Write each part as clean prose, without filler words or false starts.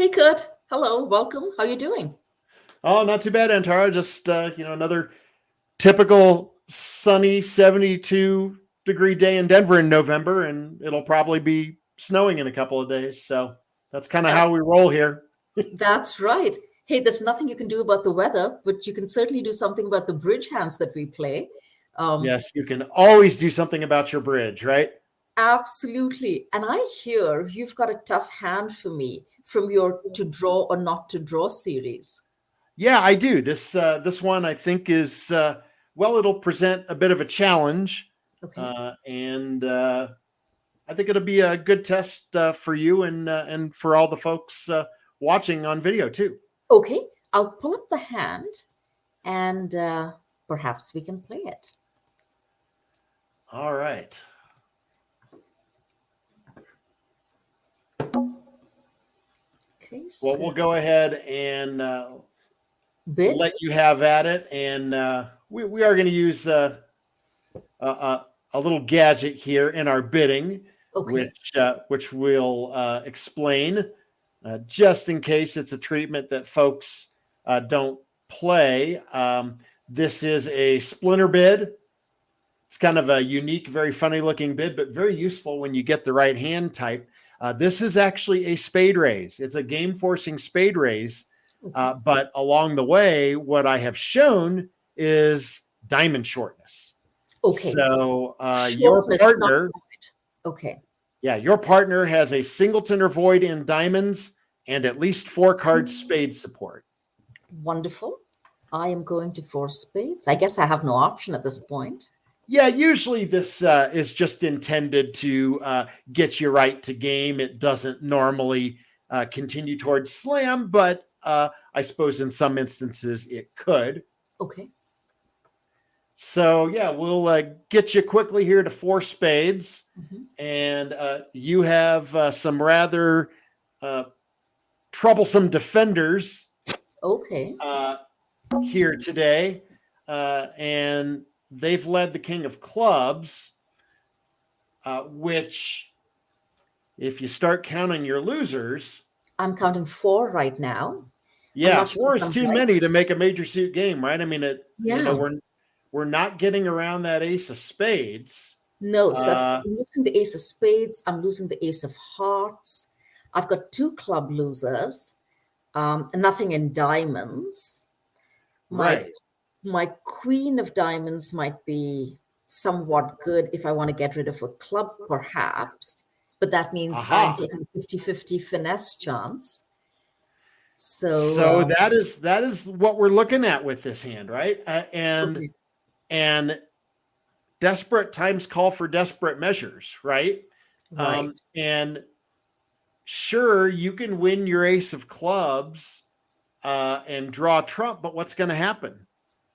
Hey, Curt. Hello. Welcome. How are you doing? Oh, not too bad, Antara. Just another typical sunny 72-degree day in Denver in November, and it'll probably be snowing in a couple of days. So that's kind of That, how we roll here. that's right. Hey, there's nothing you can do about the weather, but you can certainly do something about the bridge hands that we play. Um, Yes, you can always do something about your bridge, right? Absolutely. And I hear you've got a tough hand for me from your to draw or not to draw series. Yeah, I do. This one I think is it'll present a bit of a challenge, Okay. and I think it'll be a good test for you and for all the folks watching on video too. Okay. I'll pull up the hand and perhaps we can play it. All right. Okay. Well, So we'll go ahead and bid. let you have at it, and we are going to use a little gadget here in our bidding, Okay. which we'll explain just in case it's a treatment that folks don't play. This is a splinter bid. It's kind of a unique, very funny looking bid, but very useful when you get the right hand type. This is actually a spade raise. It's a game forcing spade raise. Okay. But along the way, what I have shown is diamond shortness. Okay. So your Shortness, not partner, wide. Okay. your partner has a singleton or void in diamonds and at least 4 cards spade support. Wonderful. I am going to four spades. I guess I have no option at this point. Yeah, usually this is just intended to get you right to game. It doesn't normally continue towards slam, but I suppose in some instances it could. Okay. So yeah, we'll get you quickly here to 4 spades, Mhm. and you have some rather troublesome defenders Okay. here today, and they've led the king of clubs, which, if you start counting your losers, I'm counting four right now. I'm yeah, not sure 4 if is I'm too right. many to make a major suit game, right? I mean, Yeah. we're not getting around that ace of spades. No. So Uh, I'm losing the ace of spades. I'm losing the ace of hearts. I've got two club losers. Nothing in diamonds. My right. my queen of diamonds might be somewhat good if I want to get rid of a club, perhaps. But that means I'm Aha. taking a 50-50 finesse chance. So, So that is what we're looking at with this hand, right? okay, And desperate times call for desperate measures, right? right, And sure, you can win your ace of clubs and draw trump, but what's going to happen?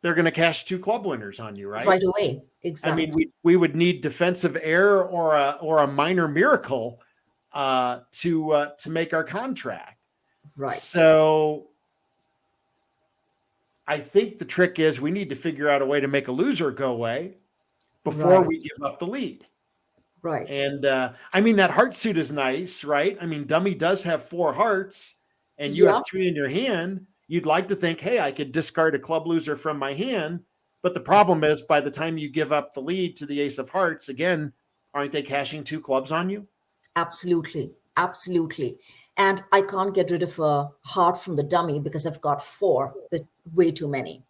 They're going to cash 2 club winners on you, right? right away. I mean, Exactly. we would need defensive error or a minor miracle to make our contract. Right, So I think the trick is we need to figure out a way to make a loser go away before right, we give up the lead. right. And I mean, that heart suit is nice, right? I mean, dummy does have 4 hearts and you Yeah, have 3 in your hand. You'd like to think, hey, I could discard a club loser from my hand. But the problem is, by the time you give up the lead to the ace of hearts, again, aren't they cashing 2 clubs on you? absolutely. Absolutely. And I can't get rid of a heart from the dummy because I've got four, but way too many.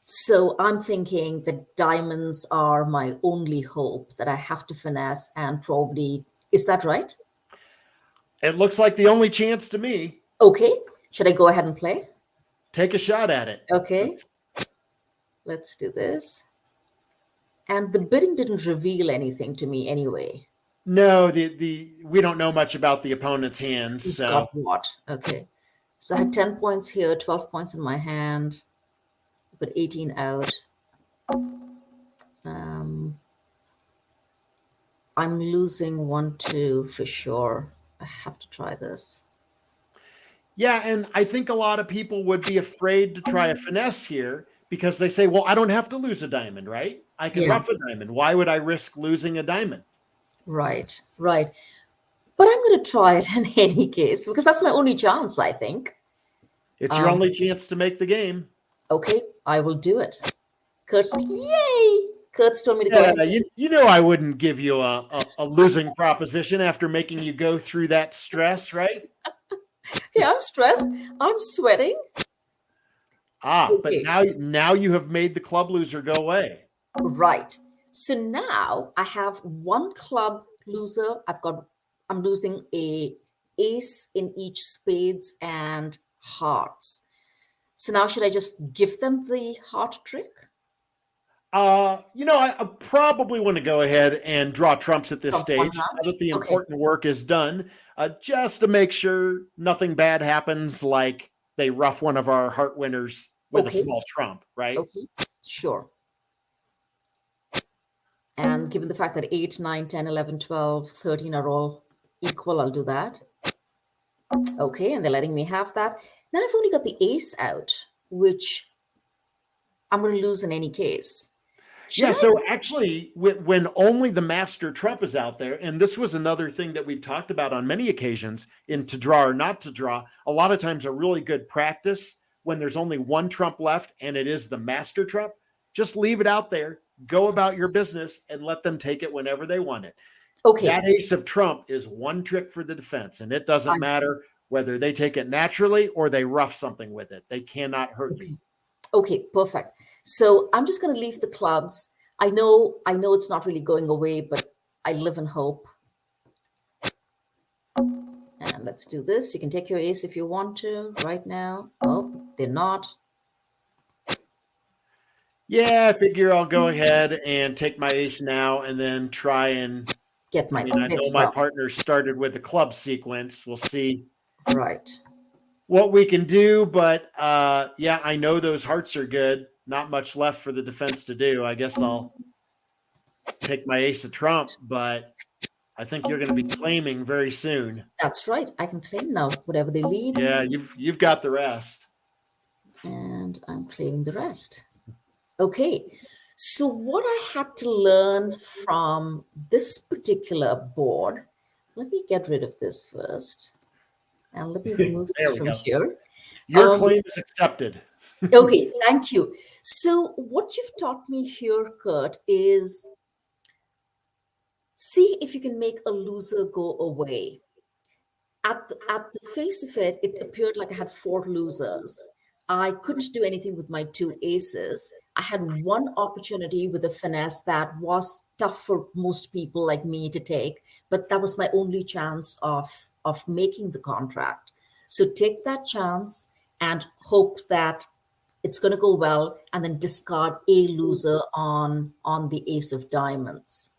So I'm thinking that diamonds are my only hope that I have to finesse and probably, is that right? It looks like the only chance to me. Okay. Should I go ahead and play? Take a shot at it. Okay. Let's do this. And the bidding didn't reveal anything to me anyway. No, the we don't know much about the opponent's hands, Who's so got what? Okay. So I had 10 points here, 12 points in my hand, but 18 out. Um, I'm losing 1-2 for sure. I have to try this. yeah, and I think a lot of people would be afraid to try a finesse here because they say, well, I don't have to lose a diamond, right? I can Yeah, ruff a diamond. Why would I risk losing a diamond? right, right. But I'm going to try it in any case because that's my only chance, I think. It's your only chance to make the game. Okay, I will do it. Kurt's like, yay! Kurt's told me to go Yeah, ahead. you know I wouldn't give you a losing proposition after making you go through that stress, right? Yeah, I'm stressed. I'm sweating. But Okay, now you have made the club loser go away. right. So now I have one club loser. I'm losing a ace in each spades and hearts. So now should I just give them the heart trick? I probably want to go ahead and draw trumps at this From one stage hand? now that the Okay. important work is done, just to make sure nothing bad happens, like they rough one of our heart winners with a Okay. small trump, right? Okay. Sure. And given the fact that 8, 9, 10, 11, 12, 13 are all equal, I'll do that. Okay, and they're letting me have that. Now I've only got the ace out, which I'm going to lose in any case. Should Yeah, I? so actually, when only the master trump is out there, and this was another thing that we've talked about on many occasions in to draw or not to draw, a lot of times a really good practice when there's only one trump left and it is the master trump, just leave it out there, go about your business, and let them take it whenever they want it. Okay, That ace of trump is one trick for the defense, and it doesn't I see. matter whether they take it naturally or they rough something with it. They cannot hurt you. Okay. Okay, perfect. So I'm just going to leave the clubs. I know it's not really going away, but I live in hope. And let's do this. You can take your ace if you want to right now. Oh, they're not. Yeah, I figure I'll go ahead and take my ace now and then try and Get I my mean, I know next my round. partner started with a club sequence. We'll see Right. what we can do, but yeah, I know those hearts are good. Not much left for the defense to do. I guess I'll take my ace of trump, but I think you're going to be claiming very soon. That's right. I can claim now whatever they lead, Yeah, you've got the rest. and I'm claiming the rest. Okay. So what I had to learn from this particular board, let me get rid of this first, and let me remove There this we from go. here. Your claim is accepted. Okay, thank you. So what you've taught me here, Kurt, is see if you can make a loser go away. At the face of it, it appeared like I had four losers. I couldn't do anything with my two aces. I had one opportunity with a finesse that was tough for most people like me to take, but that was my only chance of making the contract. So take that chance and hope that it's going to go well, and then discard a loser on the ace of diamonds.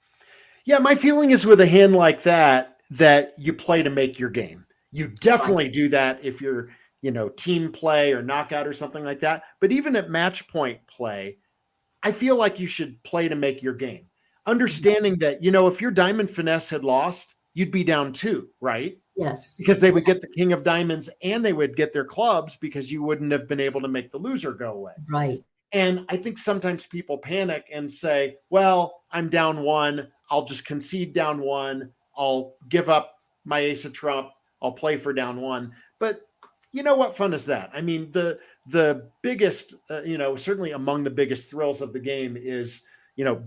Yeah, my feeling is with a hand like that you play to make your game. You Right. definitely do that if you're, team play or knockout or something like that. But even at match point play, I feel like you should play to make your game. Understanding that, if your diamond finesse had lost, you'd be down two, right? Yes. Because they would Yes. get the king of diamonds and they would get their clubs because you wouldn't have been able to make the loser go away. Right. And I think sometimes people panic and say, well, I'm down one. I'll just concede down one. I'll give up my ace of trump. I'll play for down one. But what fun is that? I mean, the biggest, certainly among the biggest thrills of the game is,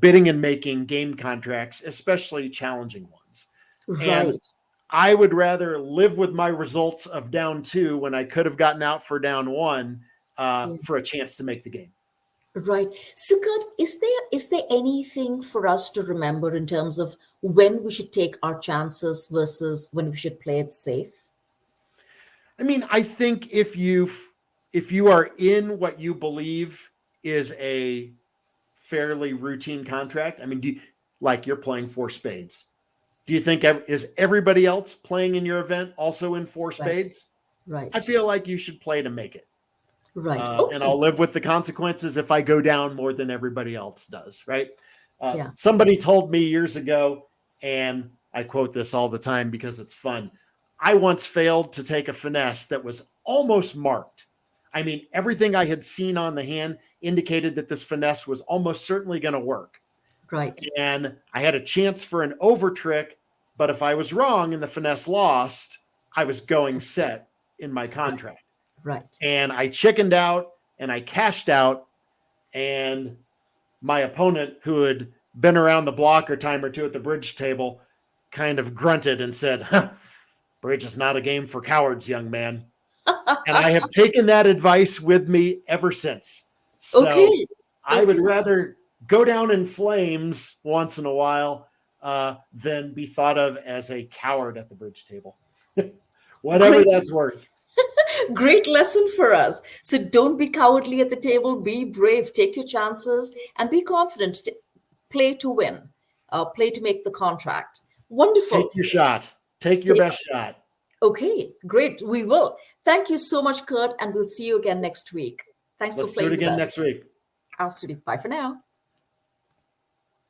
bidding and making game contracts, especially challenging ones. And Right. I would rather live with my results of down two when I could have gotten out for down one Yeah. for a chance to make the game. Right. So, Kurt, is there anything for us to remember in terms of when we should take our chances versus when we should play it safe? I mean, I think if you are in what you believe is a fairly routine contract, I mean, like you're playing four spades. Do you think is everybody else playing in your event also in four Right. spades? I Right. feel like you should play to make it. Right. And I'll Okay. live with the consequences if I go down more than everybody else does, right? Yeah. Somebody told me years ago, and I quote this all the time because it's fun. I once failed to take a finesse that was almost marked. I mean, everything I had seen on the hand indicated that this finesse was almost certainly going to work. Right. And I had a chance for an over trick, But if I was wrong and the finesse lost, I was going set in my contract. Right. And I chickened out and I cashed out, and my opponent, who had been around the block or time or two at the bridge table, kind of grunted and said, huh, bridge is not a game for cowards, young man. And I have taken that advice with me ever since. So Okay. I would rather go down in flames once in a while than be thought of as a coward at the bridge table. Whatever Great. that's worth. Great lesson for us. So don't be cowardly at the table. Be brave. Take your chances and be confident. Play to win. Play to make the contract. Wonderful. Take your shot. Take your best shot. Okay, great. We will. Thank you so much, Curt, and we'll see you again next week. Thanks Let's for playing do it again with us. next week. Absolutely. Bye for now.